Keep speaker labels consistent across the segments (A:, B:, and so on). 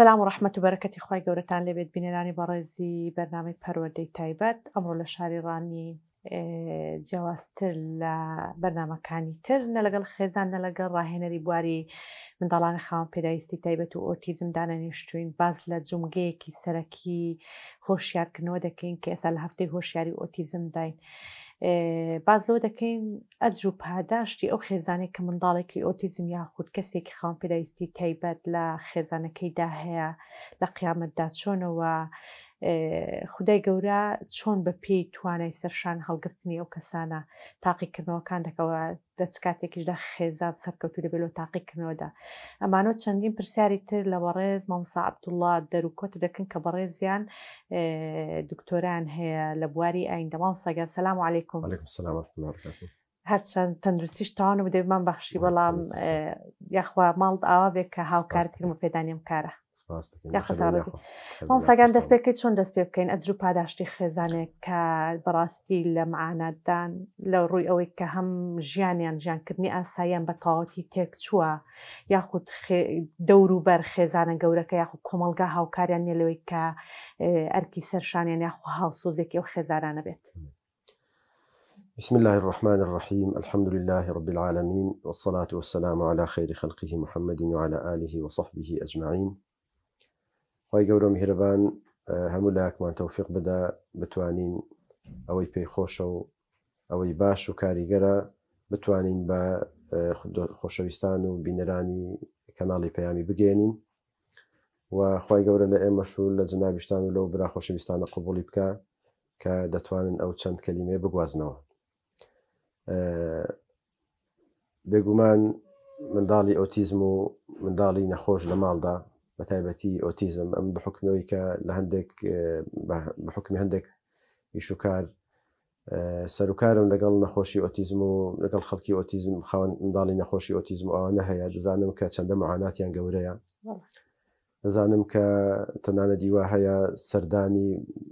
A: سلام و ڕەحمەت و بەرەکەتی خوای گەورەتان لێبێت بینەرانی بەڕێزی بەرنامەی پەروەردەی تایبەت ئەمڕۆ لە شاری ڕانی جیاوازتر لە بەرنامەکانی تر نە لەگەڵ خێزان نە لەگەڵ ڕاهێنەری بواری منداڵانی خاوەن پێداویستی تایبەت و ئۆتیزم دانەنیشتوین باز لە جومگەیەکی سەرەکی هۆشیارکردنەوە دەکەین کە ئێستا لە هەفتەی هۆشیاری ئۆتیزم داین. بازەوە دەکەین ئەجر و پاداشتی ئەو خێزانێک کە منداڵێکی ئۆتیزم یاخود کەسێکی خاوەن پێداویستی تایبەت لە خێزانەکەیدا هەیە لە قیامەتدا چۆنەوە خودای گەورە چۆن بە پێی توانای سەرشان هەڵگرتنی ئەو کەسانە تاقیکردنەوەکان دەکەوە دەچ کاتێکیشدا خێزان سەرکەوتوو دەبێت لە تاقیکردنەوەدا. ئەمانۆ چەندین پرسیاری تر لە بەڕێز مامۆستا عەبدوڵڵا دەروکۆت دەکەن کە بەڕێزیان دکتۆران هەیە لە بواری ئایندە. مامۆستاگیان سەلام عەلەیکوم.
B: وعەلەیکوم سەلام ورحمەتوڵڵاهی وبەرەکاتوه.
A: هەرچەند تەندروستیش تاوانە بدەبێمان بەخشی بەڵام یاخوا ماڵت ئاوا بێت کە هاوکارکردن و پێدانیم کارە. مامۆستاگیان دەست پێکەیت چۆن دەست پێ بکەین ئەجر و پاداشتی خێزانێک کە بەڕاستی لە معاناتدان لە ڕووی ئەوەی کە هەم ژیانیان ژیانکردنی ئاساییان بە تەواوەتی تێک چووە یاخود دەور و بەر خێزانە گەورەکە یاخود کۆمەلگا هاوکاریان نیە لەوەی کە ئەرکی سەرشانیان یاخود هاوسۆزێکی ئەو خێزانانە بێت.
B: بسم الله الرحمن الرحيم الحمد لله رب العالمين والصلاة والسلام على خير خلقه محمد وعلى آله وصحبه أجمعين. خوای گەورە میهرەبان هەموو لایەکمان تەوفیق بدە بتوانین ئەوەی پێی خۆشە و ئەوەی باش و کاریگەرە بتوانین بە خۆشەویستان و بینەرانی کەناڵی پەیامی بگەێنین و خوای گەورە لە ئێمەش و لە جنابیشتان و لەو برا خۆشەویستانە قبوڵی بکە کە دەتوانن ئەو چەند کەلیمێ بگوازنەوە. بێگومان منداڵی ئۆتیزم و منداڵی نەخۆش لە ماڵدا بە تایبەتی ئۆتیزم ئەم بەحکمەوەی کە لە بەحکمی هەندێک ئیشوکار سەرکارم لەگەڵ نەخۆشی ئۆتیزم و لەگەڵ خەڵکی ئۆتیزم خاوەن منداڵی نەخۆشی ئۆتیزم ئەوانە هەیە دەزانم کە چەندە معاناتیان گەورەیە دەزانم کە تەنانە دیوا هەیە سەردانی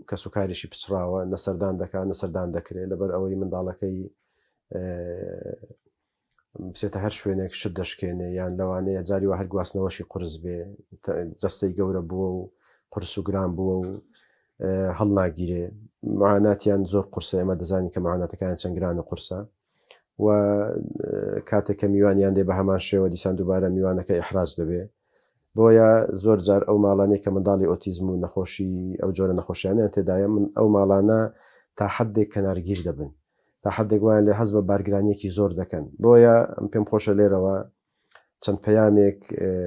B: کەسوکاریشی پچراوە نەسەردان دەکات نەسەردان دەکرێت لەبەر ئەوەی منداڵەکەی بچێتە هەر شوێنێک شت دەشکێنێ یان لەوانەیە جاری وە هەر گواستنەوەشی قورس بێ جەستەی گەورە بووە و قورس و گران بووە و هەڵ ناگیرێ معاناتیان زۆر قورسە ئێمە دەزانین کە معاناتەکان چەند گرانە قورسە و کاتێک کە میوانیان دێ بە هەمان شێوە دیسان دووبارە میوانەکە ئیحراز دەبێ بۆیە زۆر جار ئەو ماڵانەی کە منداڵی ئۆتیزم و نەخۆشی ئەو جۆرە نەخۆشیانیان تێدایە من ئەو ماڵانە تا حدێک کەنارگیر دەبن تا حدێک وایە لێ هەز بە بارگرانیەکی زۆر دەکەن بۆیە ئەم پێم خۆشە لێرەوە چەند پەیامێک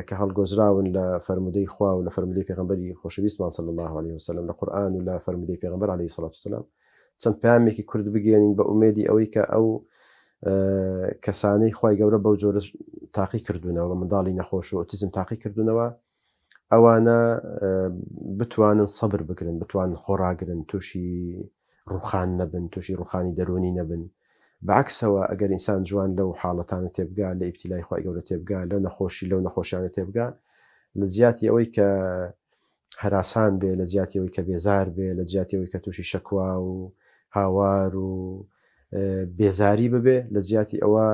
B: کە هەڵگۆزراون لە فەرمودەی خوا و لە فەرمودەی پێغەمبەری خۆشەویستمان صلی الله عليه وسلم لە قورئان و لە فەرمودەی پێغەمبەر عليه الصلاة والسلام چەند پەیامێکی کورد بگەێنین بە ئومێدی ئەوەی کە ئەو کەسانەی خوای گەورە بەو جۆرە تاقی کردوونەوە منداڵی نەخۆش و ئۆتیزم تاقی کردوونەوە ئەوانە بتوانن سەبر بکرن بتوانن خۆڕاگرن تووشی ڕوخان نەبن تووشی ڕوخانی دەرونی نەبن بەعکسەوە ئەگەر ئینسان جوان لەو حاڵەتانە تێبگا لە ئیبتیلای خوای گەورە تێبگا لە نەخۆشی لەو نەخۆشیانە تێبگا لە زیاتی ئەوەی کە هەراسان بێ لە زیاتی ئەوەی کە بێزار بێ لە زیاتی ئەوەی کە تووشی شەکوا و هاوار و بێزاری ببێ لە زیاتی ئەوە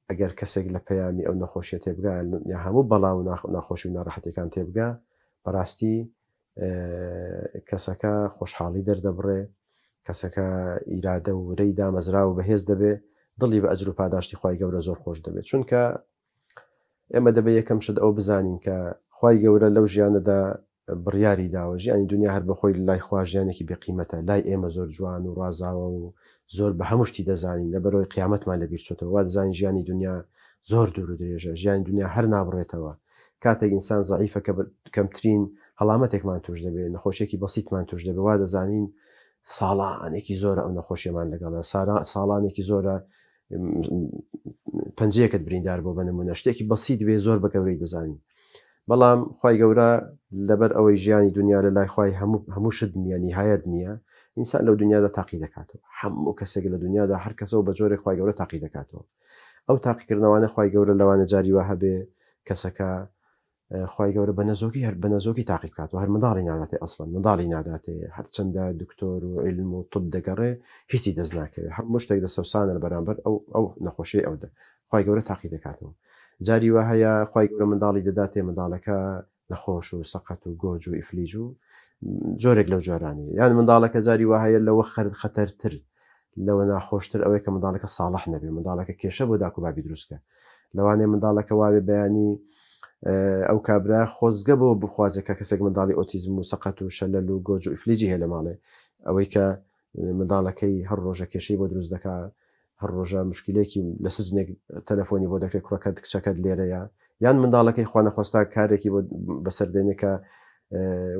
B: ئەگەر کەسێک لە پەیامی ئەو نەخۆشیە تێبگا یا هەموو بەڵاو ناخۆشی و ناڕەحەتەکان تێبگا بەڕاستی کەسەکە خۆشحاڵی دەردەبڕێ کەسەکە ئیرادە و ڕێی دامەزرا و بەهێز دەبێ دڵی بە ئەجر و پاداشتی خوای گەورە زۆر خۆش دەبێت چونکە ئێمە دەبێت یەکەم شت ئەو بزانین کە خوای گەورە لەو ژیانەدا بڕیاری داوە ژیانی دنیا هەر بەخۆی لای خوا ژیانێکی بێقیمەتە لای ئێمە زۆر جوان و ڕازاوە و زۆر بە هەموو شتی دەزانین لەبەرەوەی قیامەتمان لەبیر چۆتەوە وا دەزانین ژیانی دنیا زۆر دوور و درێژە ژیانی دنیا هەر نابڕێتەوە کاتێک ئینسان زەعیفە کە کەمترین هەڵامەتێکمان توش دەبێت نەخۆشیێکی بەسیتمان توش دەبێت وا دەزانین ساڵانێکی زۆرە ئەو نەخۆشیەمان لەگەڵە ساڵانێکی زۆرە پەنجەیەکت بریندار بۆ بەنمونە شتێکی بەسیت بێ زۆر بە گەورەی دەزانین بەڵام خوای گەورە لەبەر ئەوەی ژیانی دنیا لە لای خوای هەموو شت نییە نیهایەت نییە ئینسان لەو دنیادا تاقی دەکاتەوە هەموو کەسێک لە دنیادا هەر کەسەوە بە جۆرێک خوای گەورە تاقی دەکاتەوە ئەو تاقیکردنەوانە خوای گەورە لەوانە جاری وە هەبێ کەسەکە خوای گەورە بە نەزۆکی هەر بە نەزۆکی تاقی بکات و هەر منداڵی ناداتێ ئەسڵەن منداڵی ناداتێ هەرچەندە دکتۆر و علم و طب دەگەڕێ هیچی دەست ناکەوێت هەموو شتێک دەسەوسانە لە بەرامبەر ئەو نەخۆشیی ئەودا خوای گەورە تاقی دەکاتەوە جاری وە هەیە خوای گەورە منداڵی دەداتێ منداڵەکە نەخۆش و سەقەت و گۆج و ئیفلیج و جۆرێک لەو جۆرانی یان منداڵەکە جاری وهەیە لەوە خەتەرتر لەوە ناخۆشتر ئەوەی کە منداڵەکە ساڵح نەبێ منداڵەکە کێشە بۆ داکو بابی دروستکە لەوانەیە منداڵەکە واوێ بەیانی ئەو کابرا خۆزگە بۆ بخوازێکە کەسێک منداڵی ئۆتیزم و سەقەت و شەلەل و گۆج و ئیفلیجی هەیە لە ماڵێ ئەوەی کە منداڵەکەی هەر ڕۆژە کێشەی بۆ دروست دەکات هەر ڕۆژە مشکلێکی لە سزنێک تەلەفۆنی بۆ دەکرێت کوڕەکەت کچەکەت لێرەیە یان منداڵەکەی خوانەخۆستا کارێکی بەسەردێنێکە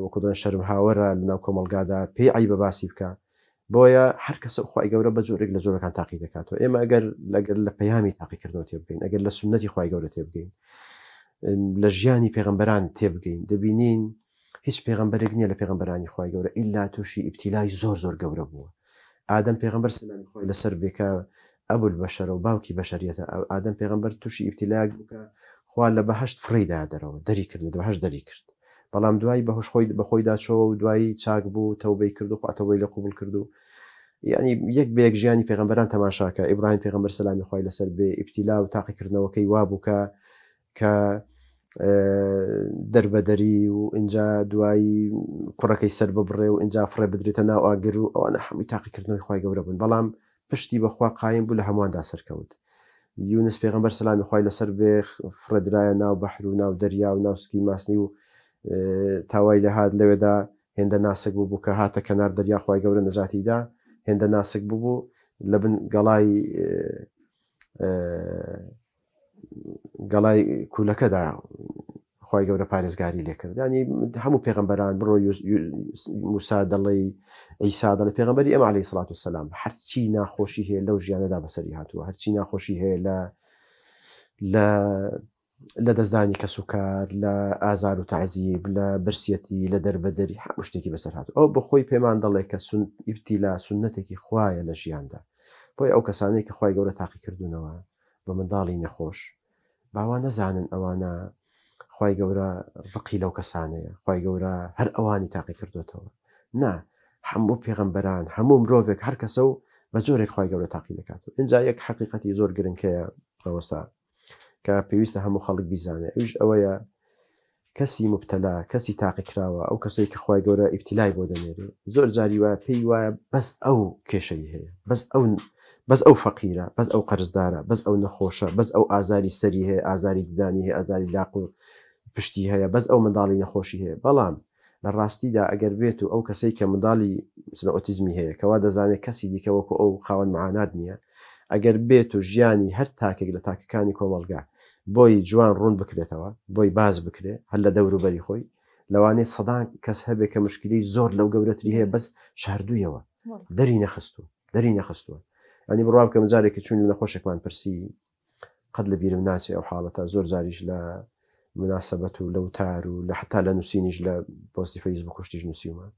B: وەکودن شەرم هاوەرە لەناو کۆمەلگادا پێی عیبە باسی بکە بۆیە هەر کەسە خوای گەورە بە جۆرێک لە جۆرەکان تاقی دەکاتەوە ئێمە ئەگەر لە پەیامی تاقیکردنەوە تێبگەین ئەگەر لە سنەتی خوای گەورە تێبگەین لە ژیانی پێغەمبەران تێبگەین دەبینین هیچ پێغەمبەرێک نییە لە پێغەمبەرانی خوای گەورە ئیلا تووشی ئیبتیلای زۆر گەورە بووە ئادەم پێغەمبەر سەلامی خۆی لەسەر بێکە ئەبول بەشەرە و باوکی بەشەریەتە ئادەم پێغەمبەر تووشی ئیبتیلاک بووکە خوا لە بەهەشت فڕیدا دەرەوە دەری کرد لە بەهەشت دەری کرد بەڵام دوای بەهۆش خۆی بەخۆی داچەوە و دوایی چاک بوو تەوبەی کرد و خواتەوەی لە قوبول کرد و یعنی یەک بەیەک ژیانی پێغەمبەران تەماشاکە ئیبراهیم پێغەمبەر سەلامی خۆی لەسەر بێ ئیبتیلا و تاقیکردنەوەکەی وا بووکە کە دەربەدەری و اینجا دوایی کوڕەکەی سەر ببڕێ و اینجا فڕێ بدرێتە ناو ئاگر و ئەوانە هەمووی تاقیکردنەوەی خوای گەورە بوون بەڵام پشتی بەخوا قایم بوو لە هەموواندا سەرکەوت یونس پێغەمبەر سەلامی خوای لەسەر بێ فڕێدرایە ناو بەحر و ناو دەریا و ناوسکی ماسنی و تاوای لە هات لەوێدا هێندە ناسک بوو کە هاتە کەنار دەریا خوای گەورە نەجاتیدا هێندە ناسک بوو لە بن گەڵای کوولەکەدا خوای گەورە پارێزگاری لێکرد ینی هەموو پێغەمبەران بڕۆ موسا دەڵێ عیسا دەڵێ پێغەمبەری ئێمە عەلەیهی سەڵات وسەلام هەرچی ناخۆشی هەیە لەو ژیانەدا بەسەری هاتووە هەرچی ناخۆشی هەیە لە دەستدانی کەس و کار لە ئازار و تەعزیب لە برسیەتی لە دەربەدەری هەموو شتێکی بەسەر هاتووە ئەو بەخۆی پێمان دەڵێ کە ئیبتیلا سونەتێکی خوایە لە ژیاندا بۆی ئەو کەسانەی کە خوای گەورە تاقی کردوونەوە بە منداڵی نەخۆش باوا نەزانن ئەوانە خوای گەورە ڕقی لەو کەسانەیە خوای گەورە هەر ئەوانی تاقی کردوێتەوە نا هەموو پێغەمبەران هەموو مرۆڤێک هەر کەسە و بە جۆرێک خوای گەورە تاقی دەکاتەوە اینجا یەک حەقیقەتی زۆر گرنگەیە ئەوەستا کە پێویستە هەموو خەڵک بیزانێ ئەوش ئەوەیە کەسی مبتەلا کەسی تاقی کراوە ئەو کەسەی کە خوای گەورە ئیبتیلای بۆ دەنێرێ زۆر جاری وایە پێی وایە بەس ئەو کێشەی هەیە بەس ئەو فەقیرە بەس ئەو قەرزدارە بەس ئەو نەخۆشە بەس ئەو ئازاری سەری هەیە ئازاری ددانی هەیە ئازاری لاق و پشتی هەیە بەس ئەو منداڵی نەخۆشی هەیە بەڵام لە ڕاستیدا ئەگەر بێت و ئەو کەسەی کە منداڵی مثل ئۆتیزمی هەیە کەوا دەزانێت کەسی دیکە وەکو ئەو خاوەن معانات نییە ئەگەر بێت و ژیانی هەر تاکێک لە تاکەکانی کۆمەلگا بۆی جوان ڕوون بکرێتەوە بۆی باز بکرێ هەر لە دەوروبەری خۆی لەوانەیە سەدان کەس هەبێت کە مشکلی زۆر لەو گەورەتری هەیە بەس شاردوویەوە دەری نەخستووە ئەنی بڕوا بکەم جارێکی چوون لە نەخۆشێکمان پرسی قەت لە بیرم ناچێ ئەو حاڵەتە زۆر جاریش لە مناسبەت و لەو تار و لە حتا لە نووسینیش لە پۆستی فەیسبوک خوشتیش نووسیومان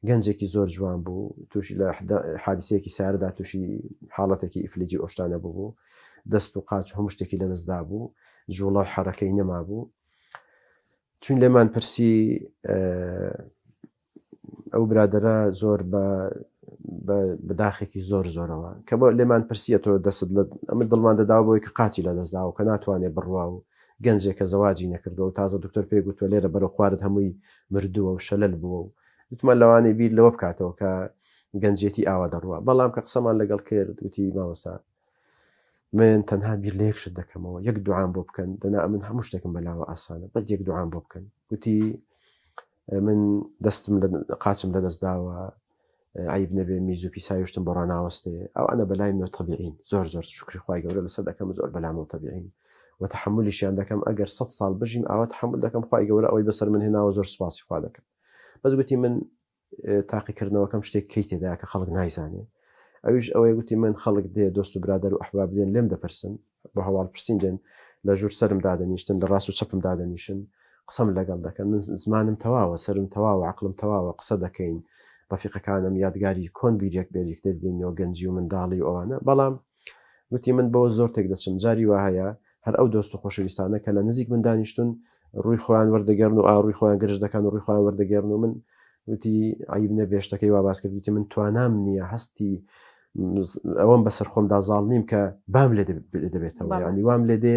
B: گەنجێکی زۆر جوان بوو تووشی لە حادیسەیەکی ساردا تووشی حاڵەتێکی ئیفلیجی ئۆشتانە بوو دەست و قاچ هەموو شتێکی لە دەستدا بوو جوڵە حەرەکەی نەما بوو چون لێمان پرسی ئەو برادرە زۆر بەداخێکی زۆرەوە کە بۆ لێمان پرسیە تۆ دەست ئەمە دڵمان دەداوە بۆی کە قاچی لە دەستداوە کە ناتوانێت بڕوا و گەنجێکە زەواجی نەکردەوە و تازە دکتۆر پێی گوتوە لێرە بەرە خوارد هەمووی مردووە و شەلەل بووە و وتمان لەوانەیە بیر لەوە بکاتەوە کە گەنجێتی ئاوا دەڕوە بەڵام کە قسەمان لەگەڵ کرد وتی مامۆستا من تەنها بیر لە یەک شت دەکەمەوە یەک دوعام بۆ بکەن دەنا من هەموو شتێکم بەلاوە ئاسانە بەس یەک دوعام بۆ بکەن وتی من دەستم قاچم لە دەستداوە عیب نەبێ میز و پیسایشتم بۆ ڕناوەستێ ئەو ئەنە بەلای منەوە تەبیعین زۆر شکری خوای گەورە لەسەر دەکەم زۆر بەلامەوە تەبیعین وتحملیشیان دەکەم ئەگەر 100 ساڵ بژیم ئاوا تحمل دەکەم خوای گەورە ئەوەی بەسەر من هێناوە زۆر سوپاسی خوا دەکەم بەس گوتی من تاقیکردنەوەکەم شتێک کەی تێدا کە خەڵک نایزانێ ئەویش ئەوەی گوتی من خەڵک دێ دۆست و برادەر و ئەحباب دێن لێم دەپرسن بە هەواڵ پرسین دێن لە ژوور سرم دادەنیشتن لە ڕاست و چەپم دادەنیشن قسەم لەگەڵ دەکەن من زمانم تەواوە سرم تەواوە عقلم تەواوە قسە دەکەین ڕەفیقەکانم یادگاری کۆن بیرێک بێریک دەبینەوە گەنجی و منداڵی و ئەوانە بەڵام گوتی من بەوە زۆر تێک دەچم جاری وا هەیە هەر ئەو دۆست و خۆشەویستانە کە لە نزیک من دانیشتون ڕووی خۆیان وەردەگەرن و ئاڕووی خۆیان گرژ دەکەن و ڕووی خۆیان وەردەگەرن و من وتی عیب نەبێشتەکەی وا باس کردی من توانام نییە هەستی ئەوەم بەسەر خۆمدا زاڵ نیم کە بام لێ دەبێتەوە ینی وام لێ دێ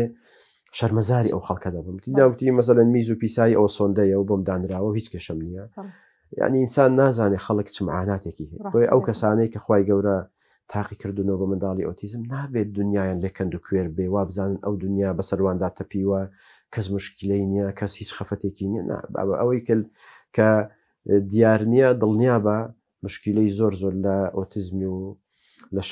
B: شەرمەزاری ئەو خەڵکە دەبم داوتی مەسەلەن میز و پیسایی ئەو سۆندەیە و بۆم دانراوە هیچ کێشەم نییە یعنی ئینسان نازانێ خەڵک چ معاناتێکی هەیە بۆیە ئەو کەسانەی کە خوای گەورە تاقی کردوونەوە بە منداڵی ئۆتیزم نابێت دنیایان لێکەند و کوێر بێ وا بزانن ئەو دنیا بەسەرواندا تەپیوە کەس مشکلەی نییە کەس هیچ خەفەتێکی نییە ئەوەی کە دیار نییە دڵنیا بە مشکلەی زۆر لە ئۆتیزمی و لە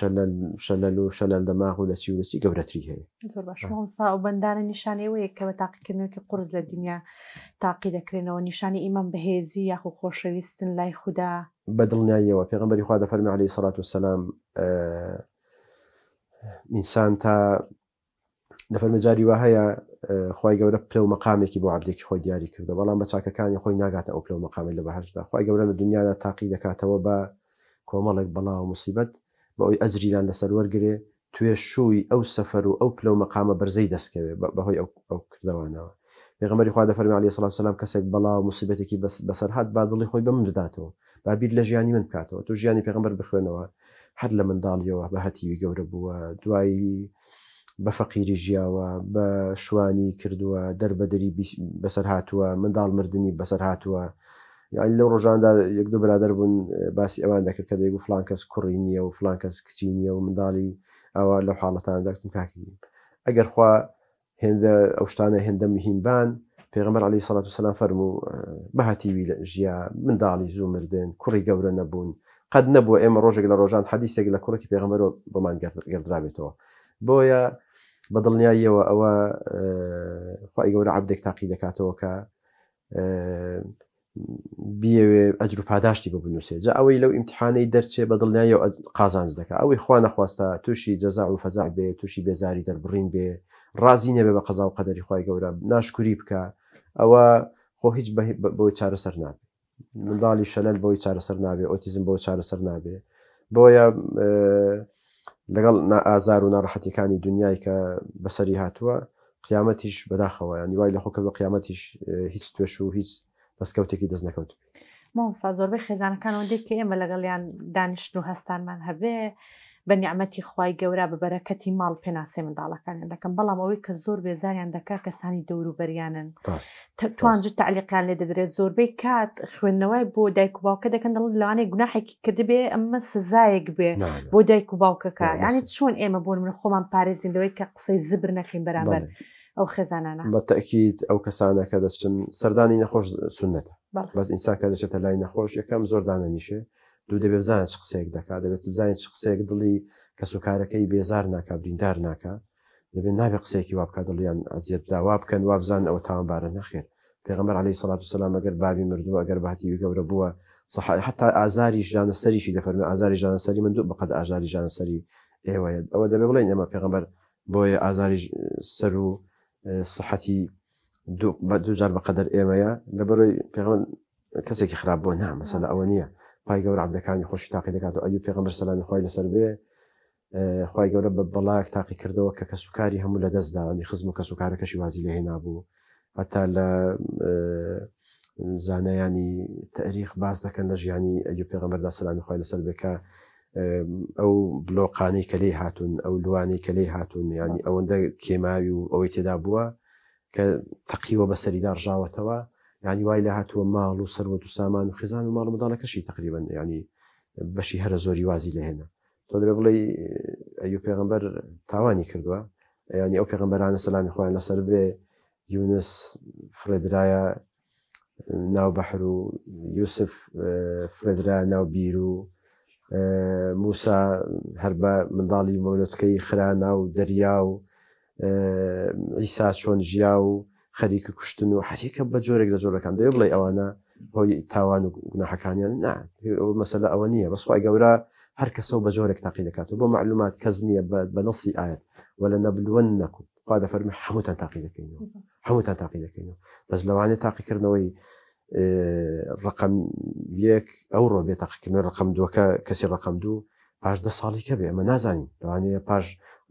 B: شەلەل و شەلەل دەماغ و لە چی و لەچی گەورەتری هەیە
A: زۆر باش مامۆستا ئەو بەندانە نیشانەوەیە کە بە تاقیکردنەوەی قورس لە دنیا تاقی دەکرێنەوە نیشانی ئیمان بەهێزی یاخو خۆشەویستن لای خوددا
B: بە دڵنیاییەوە پێغەمبەری خوا دەفەرمێ عەلەیهی سەڵات وسەلام ئینسان تا دەفەرمێ جاری وا هەیە خوای گەورە پلە و مەقامێکی بۆ عەبدێکی خۆی دیاری کردو بەڵام بە چاکەکانی خۆی ناگاتە ئەو پلە و مەقامێک لە بەهەشتدا خوای گەورە لە دنیادا تاقی دەکاتەوە بە کۆمەڵێک بەڵا و موسیبەت بەهۆی ئەجریان لەسەر وەرگێ توێ شووی ئەو سەفەر و ئەو پلە و مەقامە بەرزەی دەستکەوێ بەهۆی ئەو کردەوەنەوە پێغەمبەری خوا دەفەرمێ عەلەیهی سەڵات وسەلام کەسێک بەڵا و موسیبەتێکی بەسەر هات با دڵی خۆی بە من بداتەوە با بیر لە ژیانی من بکاتەوە تو ژیانی پێغەمبەر بخوێنەوە هەر لە منداڵیەوە بە هەتیوی گەورە بووە دوایی بە فەقیری ژیاوە بە شوانی کردووە دەربەدەری بەسەر هاتووە منداڵ مردنی بەسەر هاتووە یعنی لەو ڕۆژاندا یەک دوو برادەر بوون باسی ئەوان دەکرد کە دەیگو فڵان کەس کوڕی نییە و فڵان کەس کچی نییە و منداڵی ئەوە لەو حاڵەتان دەکتم کاکی ئەگەر خوا هێندە ئەو شتانە هێندە مهمبان پێغەمبەر عەلەیهی سەڵات وسەلام فەرموو بە هەتیوی ژیا منداڵی زوو مردن کوڕی گەورە نەبوون قەت نەبووە ئێمە ڕۆژێک لە ڕۆژان حەدیثێک لە کوڕێکی پێغەمبەرەوە بۆمان گەردرابێتەوە بۆیە بە دڵنیاییەوە ئەوە خوای گەورە عەبدێک تاقی دەکاتەوە کە بیەوێ ئەجر و پاداشتی بۆ بنووسێ جا ئەوەی لەو ئیمتیحانەی دەرچێ بە دڵنیاییەوە قازانج دەکات ئەوەی خوا نەخواستە تووشی جەزا و فەزع بێ تووشی بێزاری دەربڕین بێ ڕازی نەبێ بە قەزا و قەدەری خوای گەورە ناشکوری بکە ئەوە خۆ هیچ بۆی چارەسەر نابێ منداڵی شەلەل بۆی چارەسەر نابێ ئۆتیزم بۆ چارەسەر نابێ بۆیە لەگەڵ ئازار و ناڕەحەتیەکانی دنیای کە بەسەری هاتووە قیامەتیش بەداخەوە ینی وای لە خۆکە بە قیامەتیش هیچ توێش و هیچ دەستکەوتێکی دەست نەکەوت
A: مامۆستا زۆربەی خێزانەکان ئەوەندەی کە ئێمە لەگەڵیان دانیشتن و هەستانمان هەبێ بە نیعمەتی خوای گەورە بە بەرەکەتی ماڵ پێناسێ منداڵەکانیان دەکەن بەڵام ئەوەی کە زۆر بێزاریان دەکا کەسانی دەوروبەریانن توانجت تعلیقیان لێ دەدرێت زۆربەی کات خوێندنەوەی بۆ دایک و باوکە دەکەن دەڵێن لەوانەیە گوناحێکی کردبێ ئەمە سزایەک بێ بۆ دایک و باوکەکە یعنی چۆن ئێمە بۆ من خۆمان پارێزین لەوەی کە قسەی زبر نەکەین بەرامبەر ئەو خێزانانە
B: بە تەکید ئەو کەسانە کە دەچن سەردانی نەخۆش سونەتە بەس ئینسان کە دەچێتە لای نەخۆش یەکەم زۆر دانەنیشێ دوو دەبێ بزانێت چ قسەیەک دەکات دەبێت بزانێت چ قسەیەک دڵی کەسوکارەکەی بێزار ناکا بریندار ناکە دەبێت نابێ قسەیەکی وا بکات دڵیان ئەزیەت بدا وا بکەن وا بزان ئەوە تاوانبارە نەخێر پێغەمبەر عەلەیهی سەڵات وسەلام ئەگەر بابی مردووە ئەگەر بەهەتیوی گەورە بووە حتا ئازاری ژانەسەریشی دەفەرمێ ئازاری ژانەسەری من دوو بەقەد ئاژاری ژانەسەری ئێوەیە ئەوە دەبێ بڵێن ئێمە پێغەمبەر بۆیە ئازاری سەر و صحەتی دوو جار بەقەدەر ئێمەیە لەبەرەوەی پێغەمبەر کەسێکی خراپ بۆ نا مەسەلە ئەوە نییە پای گەورە عەبدەکانی خۆشی تاقی دەکات و ئەیوب پێغەمبەر سەلامی خوای لەسەر بێ خوای گەورە بە بەڵایەک تاقی کردەوە کە کەسوکاری هەموو لە دەستدا ینی خزم و کەسوکارەکەشی وازی لێ هێنابوو هەتا لە زانایانی تاریخ باس دەکەن لە ژیانی ئەیوب پێغەمبەردا سەلامی خوای لەسەر بێ کە ئەو بلۆقانەی کە لێی هاتوون ئەو لوانەی کە لێی هاتوون ینی ئەوەندە کێماوی و ئەوەی تێدا بووە کە تەقیوە بەسەریدا ڕژاوەتەوە ینی وای لە هاتووە ماڵ و سەروەت و سامان و خێزان و ماڵ و منداڵەکەشی تقریبا ینی بەشی هەرە زۆری وازی لە هێنا تۆ دەبێ بڵێ ئەیوب پێغەمبەر تاوانی کردووە ینی ئەو پێغەمبەرانە سەلامی خوایان لەسەر بێ یونس فرێدرایە ناو بەحر و یوسف فرێدرایە ناو بیر و موسا هەر بە منداڵی مەولۆتکەی خرا ناو دەریا و عیسا چۆن ژیا و خەریکە کوشتن و هەریکە بە جۆرێک لە جۆرەکان دەوێ بڵێ ئەوانە هۆی تاوان و گوناحەکانیان نا ئەو مەسەلە ئەوە نییە بەس خوای گەورە هەر کەسە و بە جۆرێک تاقی دەکاتەوە بۆ معلومات کەس نییە بە نەسی ئاەت وەلە نەبلوەنەکم خوا دەفەرمێ هەمووتان تاقی دەکەینەوە هەمووتان تاقی دەکەینەوە بەس لەوانێ تاقیکردنەوەی ڕقم یەک ئەوڕۆ بێ تاقیکردن ڕقم دووەکە کەسی ڕقم دوو پاش 10 ساڵیکە بێ ئەمە نازانین دەوانەیە پاش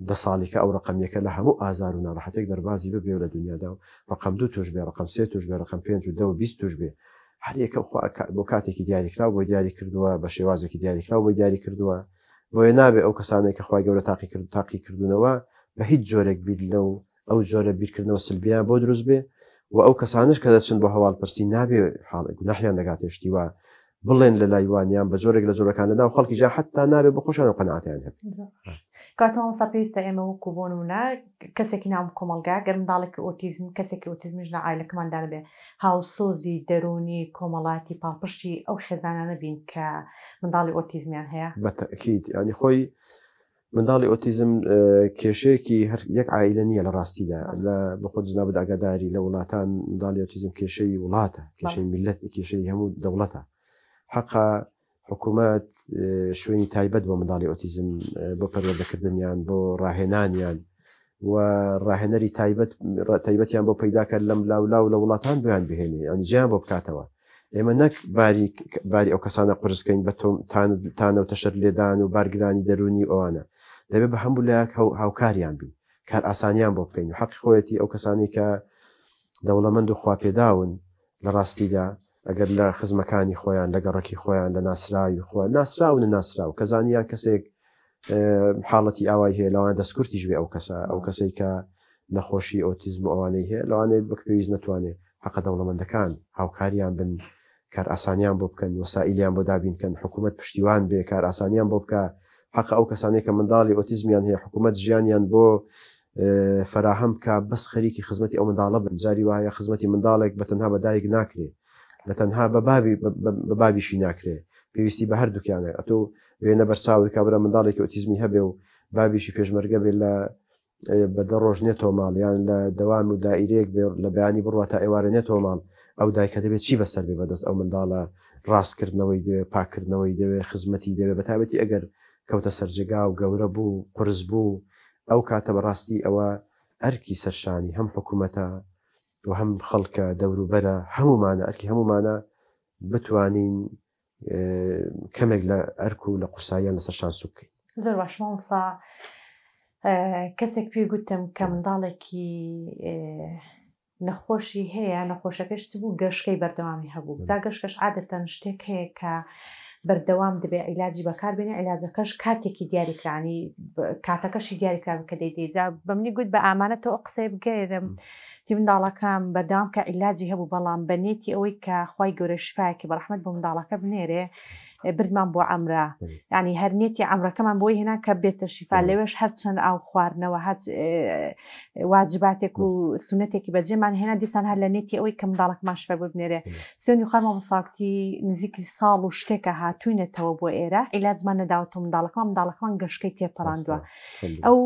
B: 10 ساڵیکە ئەو ڕقمیەکە لە هەموو ئازار و ناڕەحەتێک دەربازی ببێ لە دنیادا و ڕقم دوو توش بێ ڕقم سێ توش بێ ڕقم 5 و 10 و 20 توش بێ هەریەکە بۆ کاتێکی دیاریکراو بۆ دیاری کردووە بە شێوازێکی دیاریکراو بۆ دیاری کردووە بۆیە نابێ ئەو کەسانێک کە خوای گەورە تاقی کردوونەوە بە هیچ جۆرێک بیت لەو ئەو جۆرە بیرکردنەوە سلبیان بۆ دروست بێ و ئەو کەسانش کە دەچن بۆ هەواڵپرسی نابێ گوناحیان دەگاتێشتی وە بڵێن لە لایوانیان بە جۆرێک لە جۆرەکانەدا و خەڵکی جا حتا نابێ بە خۆشیان و قەناعەتیان هەبێت.
A: کاتەوە پێویستە ئێمە وەکو بۆ نمونە کەسێکی ناو کۆمەلگا گەر منداڵێکی ئۆتیزم کەسێکی ئۆتیزمیش لە عایلەکەماندا بێ هاوسۆزی دەرونی کۆمەڵاتی پاڵپشتی ئەو خێزانانە بین کە منداڵی ئۆتیزمیان هەیە.
B: بەتەکید ینی خۆی منداڵی ئۆتیزم کێشەیەکی هەر یەک عائیلە نییە لە ڕاستیدا لە بەخۆ جناب ئاگاداری لە وڵاتان منداڵی ئۆتیزم کێشەی وڵاتە کێشەی میلەت کێشەی هەموو دەوڵەتە حەقا حکوومەت شوێنی تایبەت بۆ منداڵی ئۆتیزم بۆ پەروەردەکردنیان بۆ ڕاهێنانیان و ڕاهێنەری تایبەتیان بۆ پەیداکرد لەم لاولاو لە وڵاتان بۆیان بهێنێ ئەنی جیان بۆ بکاتەوە. ئێمە نەک باری ئەو کەسانە قورسکەین بە تانە و تەشەر لێدان و بارگرانی دەرونی ئەوانە دەبێت بە هەموو لایەک هاوکاریان بین کار ئاسانیان بۆ بکەین و حەقی خۆیەتی ئەو کەسانی کە دەوڵەمەند و خواپێداون لە ڕاستیدا ئەگەر لە خزمەکانی خۆیان لە گەڕەکی خۆیان لە ناسراوی خۆیان ناسراون ناسراو کەزانیان کەسێک حاڵەتی ئاوای هەیە لەوان دەستکورتیش بێ ئەو کەسەی کە نەخۆشی ئۆتیزم و ئەوانەی هەیە لەوانەیە بەپێویست نەتوانێت حەقە دەوڵەمەندەکان هاوکاریان بن کار ئاسانیان بۆ بکەن وەسائیلیان بۆ دابینکەن حکوومەت پشتیوان بێ کار ئاسانیان بۆ بکە حەق ئەو کەسانێک کە منداڵی ئۆتیزمیان هەیە حکوومەت ژیانیان بۆ فراهەم بکە بەس خەریکی خزمەتی ئەو منداڵە بن جاری وایە خزمەتی منداڵێک بەتەنها بەدایک ناکرێ بە تەنها بە بابیشی ناکرێ پێویستی بە هەردووکیانە ئەتۆ وێنە بەرچاوی کابرا منداڵێکی ئۆتیزمی هەبێ و بابیشی پێشمەرگە بێت لە بەدە ڕۆژ نێتۆ ماڵ یان لە دەوام و دائیرەیەک بێ لە بەیانی بڕوە تا ئێوارە نێتۆ ماڵ ئەو دایکە دەبێت چی بەسەر بێ بەدەست ئەو منداڵە ڕاستکردنەوەی دەوێ پاکردنەوەی دەوێ خزمەتی دەوێ بەتابەتی ئەگەر کەوتە سەرجەگا و گەورە بوو قرس بوو ئەو کاتە بەڕاستی ئەوە ئەرکی سەرشانی هەم حکوومەتە و هەم خەڵکە دەوروبەرە هەمومانە ئەرکی هەمومانە بتوانین کەمێک لە ئەرک و لە قورساییان لەسەر شان سوو بکەین.
A: زۆر باش مامۆستا کەسێک پێی گوتم کە منداڵێکی نەخۆشی هەیە نەخۆشەکەش بوو گەشتەی بەردەوامی هەبوو جا گەشتەش عادەتەن شتێک هەیە کە بەردەوام دەبێت عیلاجی بەکاربێنێ عیلاجەکەش کاتێکی دیاریکرانی کاتەکەشی دیاریکران کە دەیدێجا بە منی گوت بە ئامانەتەوە قسەی بگەێرم تی منداڵەکان بەردەوام کە عیلاجی هەبوو بەڵام بەنێتی ئەوەی کە خوای گەورە شفایەکی بەڕەحمەت بۆ منداڵەکە بنێرێ بردمان بۆ ئەمرا ینی هەرنێتی ئەمرەکەمان بۆی هێنا کە بێتە شیفا لەوێش هەرچەند ئاو خواردنەوە هەر واجباتێک و سونەتێکی بەجێمان هێنا دیسان هەر لە نێتی ئەوەی کە منداڵەکەمان شفا بۆ بنێرێ سوێنی خۆمان مەساکتی نزیکی ساڵ و شتێکە هاتووینەتەوە بۆ ئێرە عیلاجمان نەداوەتەوە منداڵەکەمان گەشتەی تێپەڕاندووە ئەو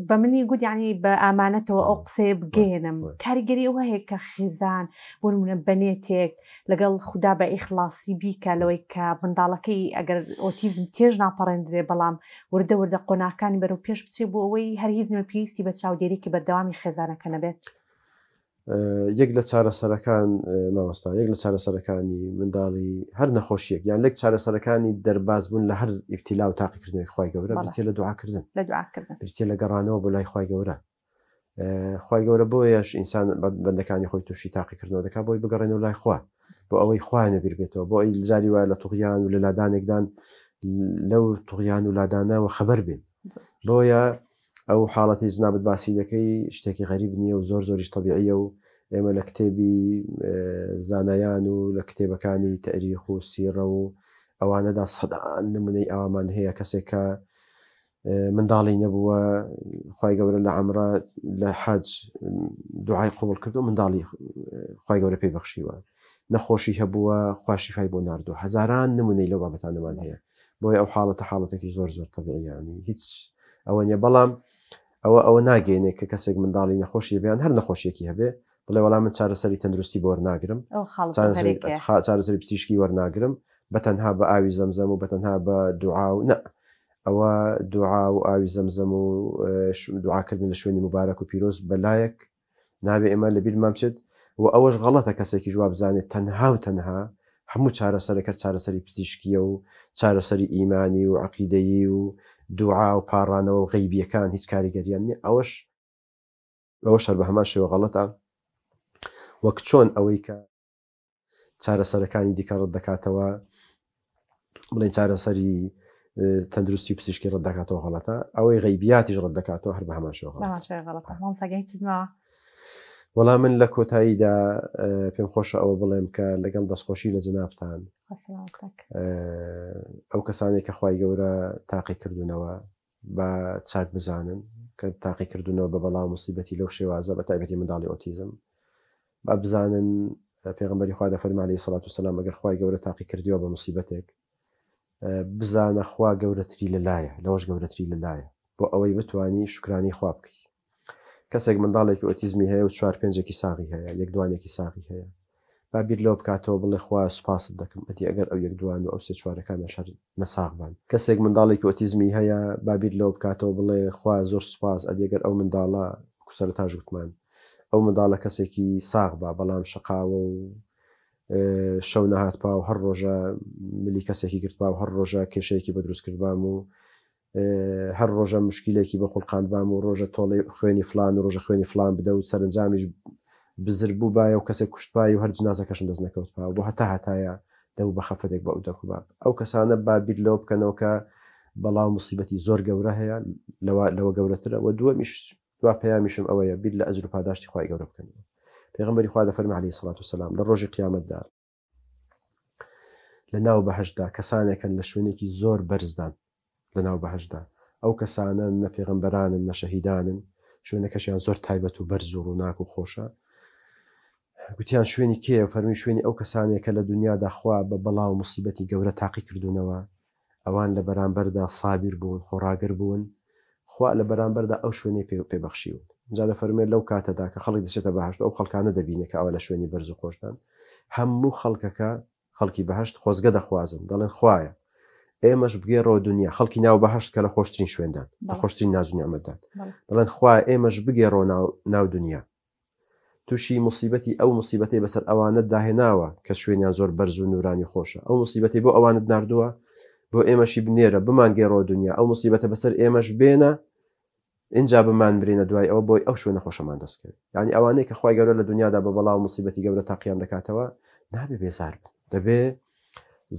A: بە منی گوت ینی بە ئامانەتەوە ئەو قسەیە بگێنم کاریگەری ئەوە هەیە کە خێزان بۆ نمونە بەنێتێک لەگەڵ خوددا بە ئیخلاسی بیکە لەوەی کە منداڵەکەی ئەگەر ئۆتیزم تێژ ناپەڕێندرێ بەڵام وردە وردە قۆناکانی بەرەو پێش بچێ بۆ ئەوەی هەر هیچ نەمە پێویستی بە چاودێریکی بەردەوامی خێزانەکە نەبێت.
B: یەک لە چارەسەرەکان مامۆستا یەک لە چارەسەرەکانی منداڵی هەر نەخۆشیەک یان لەک چارەسەرەکانی دەرباز بوون لە هەر ئیبتیلا و تاقیکردنەوەی خوای گەورە بریتێ لە دوعاکردن بریتێ لە گەڕانەوە بۆ لای خوای گەورە خوای گەورە بۆیەش ئینسان بەندەکانی خۆی تووشی تاقیکردنەوە دەکات بۆی بگەڕێنەوە لای خوا بۆ ئەوەی خوانە بیر بێتەوە بۆ ئەی جاری وایە لە توغیان و لە لادانێکدان لەو توغیان و لادانەوە خەبەر بێن بۆیە ئەو حاڵەتی جنابەت باسی دەکەی شتێکی غەریب نییە و زۆر زۆریش تەبیعیە و ئێمە لە کتێبی زانایان و لە کتێبەکانی تەریخ و سیرە و ئەوانەدا سەدان نمونەی ئەوامان هەیە کەسێک کە منداڵی نەبووە خوای گەورە لە عەمرە لە حەج دوعای قبوڵ کردو منداڵی خوای گەورە پێی بەخشیوە نەخۆشی هەبووە خوا شیفای بۆ ناردووە هەزاران نمونەی لەو بابەتانەمان هەیە بۆیە ئەو حاڵەتێکی زۆر زۆر تەبیعیانی هیچ ئەوە نیە بەڵام ئەوە ناگەێنێ کە کەسێک منداڵی نەخۆشی بیان هەر نەخۆشیەکی هەبێ بڵێ وەڵام من چارەسەری تەندروستی بۆ وەرناگرم چارەسەری پزیشکی وەرناگرم بەتەنها بە ئاوی زەمزەم و بەتەنها بە دوعا و نە ئەوە دوعا و ئاوی زەمزەم و دوعاکردن لە شوێنی مبارەک و پیرۆز بەلایەک نابێ ئێمە لەبیرمان بچێت و ئەوەش غەڵەتە کەسێکی جواب بزانێت تەنها و تەنها هەموو چارەسەرەکە چارەسەری پزیشکیە و چارەسەری ئیمانی و عەقیدەیی و دوعا و پاڕانەوە و غەیبیەکان هیچ کاریگەریان نیە ئەوەش هەر بە هەمان شێوە غەڵەتە وەک چۆن ئەوەی کە چارەسەرەکانی دیکە ڕەت دەکاتەوە بڵێن چارەسەری تەندروستی و پزیشکی ڕەت دەکاتەوە غەڵەتە ئەوەی غەیبیاتیش ڕەت دەکاتەوە هەر بە هەمان شێوە
A: غەڵەتە مامۆستاگەی چدمەوە
B: وەڵام من لە کۆتاییدا پێم خۆشە ئەوە بڵێم کە لەگەڵ دەستخۆشی لە جنابتان ئەو کەسانێک کە خوای گەورە تاقی کردوونەوە بە چاک بزانن کە تاقی کردوونەوە بە بەڵاو موسیبەتی لەو شێوازە بە تایبەتی منداڵی ئۆتیزم با بزانن پێغەمبەری خوا دەفەرمێ عەلەیهی سەڵات وسەلام ئەگەر خوای گەورە تاقی کردووە بە موسیبەتێک بزانە خوا گەورەتری لەلایە لەوەش گەورەتری لەلایە بۆ ئەوەی بتوانی شکرانی خوا بکەی کەسێک منداڵێکی ئۆتیزمی هەیە و 4-5 ساغی هەیە یەک دوانێکی ساغی هەیە با بیر لەوە بکاتەوە بڵێ خوا سوپاست دەکەم ئەتی ئەگەر ئەو یەک دوان و ئەو سێ چوارەکانە شەر نەساغبان کەسێک منداڵێکی ئۆتیزمی هەیە با بیر لەوە بکاتەوە بڵێ خوا زۆر سوپاس ئەدی ئەگەر ئەو منداڵە کوسەرەتاش گوتمان ئەو منداڵە کەسێکی ساغ بە بەڵام شقاوە و شەو نەهات پا و هەر ڕۆژە ملی کەسێکی گرت پا و هەر ڕۆژە کێشەیەکی بە دروست کردبام و هەر ڕۆژە مشکلێکی بە خوڵقاندبام و ڕۆژە تۆڵی خوێنی فلان و ڕۆژە خوێنی فلان بدە و سەرنجامیش بزر بوو باە و کەسێک کوشتپایی و هەر جنازەکەشم دەست نەکەوت پا بۆ هەتا هەتایە دەو بە خەفەتێک بە ئەو دەکوباب ئەو کەسانە با بیر لەوە بکەنەوە کە بەڵاو موسیبەتی زۆر گەورە هەیە لەوە گەورەترە و دووەمیش دوا پەیامیشم ئەوەیە بیر لە ئەجر و پاداشتی خوای گەورە بکەنەوە پێغەمبەری خوا دەفەرمێ عەلەیهی سەڵات وسەلام لە ڕۆژی قیامەتدا لە ناو بەهەشتدا کەسانێکن لە شوێنێکی زۆر بەرزدان لە ناو بەهەشتدا ئەو کەسانە نە پێغەمبەرانن نە شەهیدانن شوێنەکەشیان زۆر تایبەت و بەرز و ڕووناک و خۆشە گوتیان شوێنی کێ فەرمی شوێنی ئەو کەسانێکە لە دنیادا خوا بە بەڵاو موسیبەتی گەورە تاقی کردوونەوە ئەوان لە بەرامبەردا سابیر بوون خۆڕاگر بوون خوا لە بەرامبەردا ئەو شوێنەی پێبەخشیون جا دەفەرمێت لەو کاتەدا کە خەڵک دەچێتە بەهەشت ئەو خەڵکانە دەبینێت کە ئەوە لە شوێنی بەرز و خۆشدان هەموو خەڵکەکە خەڵکی بەهەشت خۆزگە دەخوازن دەڵێن خوایە ئێمەش بگێڕەوە دنیا خەڵکی ناو بەهەشت کە لە خۆشترین شوێندان لە خۆشترین ناز و نیعمەتدان دەڵێن خوایە ئێمەش بگێڕەوە ناو دنیا تووشی موسیبەتی ئەو موسیبەتی بەسەر ئەوانت داهێناوە کە شوێنیان زۆر بەرز و نورانی خۆشە ئەو موسیبەتی بۆ ئەوانت ناردووە بۆ ئێمەشی بنێرە بمان گێڕەوە دنیا ئەو موسیبەتە بەسەر ئێمەش بێنە اینجا بمان برێنە دوای ئەوە بۆی ئەو شوێنە خۆشەمان دەستکرد یعنی ئەوانەی کە خوای گەورە لە دنیادا بە بەڵاو موسیبەتی گەورە تاقییان دەکاتەوە نابێ بێزار بن دەبێ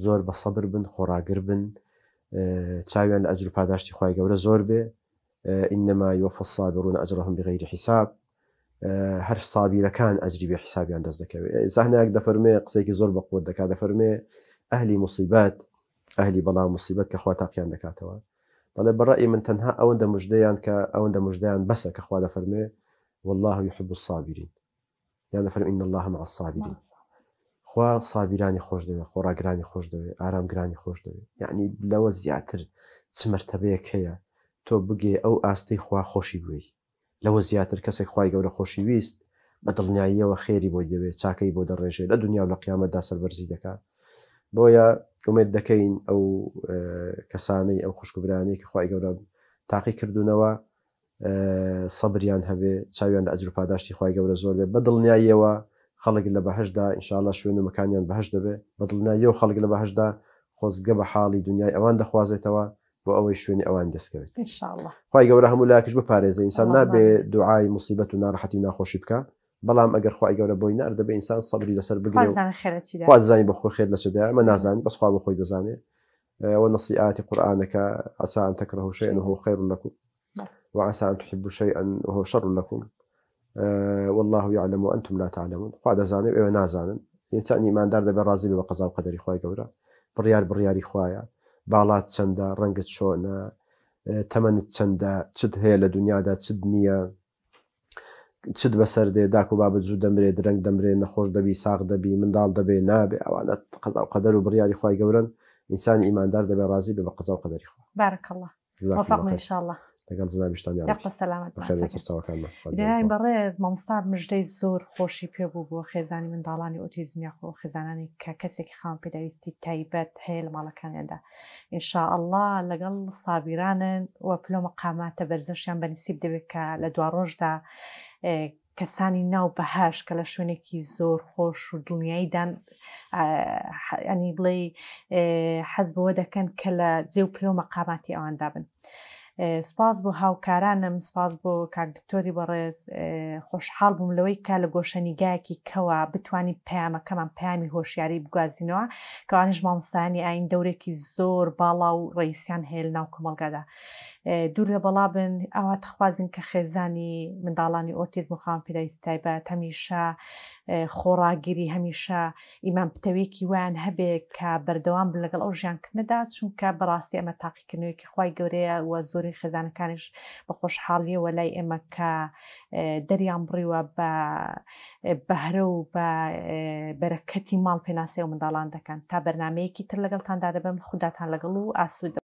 B: زۆر بە سەبر بن خۆڕاگر بن چاویان لە ئەجر و پاداشتی خوای گەورە زۆر بێ ئینەما یوەفە الصابرون ئەجرهم بغەیری حیساب هەر سابیرەکان ئەجری بێ حیسابیان دەست دەکەوێت زانایەک دەفەرمێ قسێکی زۆر بەقوت دەکات دەفەرمێ ئەهلی موسیبەت ئەهلی بەڵاو موسیبەت کە خوا تاقییان دەکاتەوە دەڵێ بەڕای من تەنها ئەوەندە مژدەیان کە ئەوەندە مژدەیان بەسە کە خوا دەفەرمێ والله يحب الصابرين یان دەفەرمێ إن الله مع الصابرين خوا سابیرانی خۆش دەوێت خۆڕاگرانی خۆش دەوێت ئارامگرانی خۆش دەوێت یعنی لەوە زیاتر چ مەرتەبەیەک هەیە تۆ بگێ ئەو ئاستەی خوا خۆشی بووی لەوە زیاتر کەسێک خوای گەورە خۆشی ویست بە دڵنیاییەوە خێری بۆی دەوێت چاکەی بۆ دەڕێژێت لە دنیا و لە قیامەتدا سەربەرزی دەکات بۆیە ئومێد دەکەین ئەو کەسانەی ئەو خوشکبرانەی کە خوای گەورە تاقی کردوونەوە سەبریان هەبێ چاویان لە ئەجر و پاداشتی خوای گەورە زۆر بێ بە دڵنیاییەوە خەڵک لە بەهەشتدا ئینشاءالله شوێن و مەکانیان بەهەشت دەبێ بە دڵنیاییەوە خەڵک لە بەهەشتدا خۆزگە بە حاڵی دنیای ئەوان دەخوازێتەوە بۆ ئەوەی شوێنی ئەوان دەستکەوێت
A: ئینشاءالله
B: خوای گەورە هەموو لاکش بپارێزە ئینسان نابێ دوعای موسیبەت و ناڕەحەتی و ناخۆشی بکە بەڵام ئەگەر خوای گەورە بۆی نار دەبێ ئینسان سەبری لەسەر بگرێت خوا دەزانی بە خۆی خێر لە چێدا ئەمە نازانی بەس خوا بە خۆی دەزانێت ونصيحات قرآنك عسى أن تكرهوا شيئا وهو خير لكم وعسى أن تحبوا شيئا وهو شر لكم والله يعلم وأنتم لا تعلمون خوا زاني و نازانن إنسان إيمان دار دەبێ ڕازی بێ بە قەزا و قەدەری خوای گەورە بڕیاری خوایە باڵات چەندە ڕەنگت چۆنە تەمەنت چەندە چت هەیە لە دنیادا چت نییە چت بەسەر دێ داک و بابت زوو دەمرێ درەنگ دەمرێ نەخۆش دەبی ساغ دەبی منداڵ دەبێ نابێ ئەوانە قەزا و قەدەر و بڕیاری خوای گەورەن ئینسان ئیماندار دەبێ ڕازی بێ بە قەزا و قەدەری خوا
A: بارك الله وفقنا إن شاء الله
B: لەگەڵ جنابیشتان
A: یاخوا سەلامەت بەڕێز مامۆستا مژدەی زۆر خۆشی پێ بوو بۆ خێزانی منداڵانی ئۆتیزمی خۆ خێزانانی کە کەسێکی خام پێداویستی تایبەت هەیە لە ماڵەکانیاندا ئینشاء الله لەگەڵ سابیرانن و پلۆ مەقاماتە بەرزەشیان بەنسیب دەبێت کە لە دوا ڕۆژدا کەسانی ناو بەهاش کە لە شوێنێکی زۆر خۆش و دڵنیاییدان ئەنی بڵێ حەز بەوە دەکەن کە لە جێ و پلۆ مەقاماتی ئەواندا بن سپاس بۆ هاوکارانم، سپاس بۆ کاک دکتۆری بەڕێز، خۆشحاڵ بووم لەوەی کا لە گۆشەنیگایەکی کەوە بتوانین پەیامەکەمان پەیامی هۆشیاری بگوازینەوە کەوانش مامۆستایانی ئاین دەورێکی زۆر باڵا و ڕئیسیان هەیە لە ناو کۆمەڵگادا. دوور لە بەڵا بن ئەوە تخوازین کە خێزانی منداڵانی ئۆتیزم و خاوەنپێویستی تایبەت هەمیشە خۆڕاگیری هەمیشە ئیمان پتەوێکی ویان هەبێ کە بەردەوام بن لەگەڵ ئەو ژیانکردنەدا، چونکە بەڕاستی ئەمە تاقیکردنەوەیکی خوای گەورەیە و زۆری خێزانەکانیش بە خۆشحاڵیەوە لای ئێمە کە دەریان بڕیوە بە بەهرە و بە بەرەکەتی ماڵ پێناسەی و منداڵان دەکەن. تا بەرنمەیەکی تر لەگەڵتاندا دەبم، خوداتان لەگەڵ و ئاسوودە.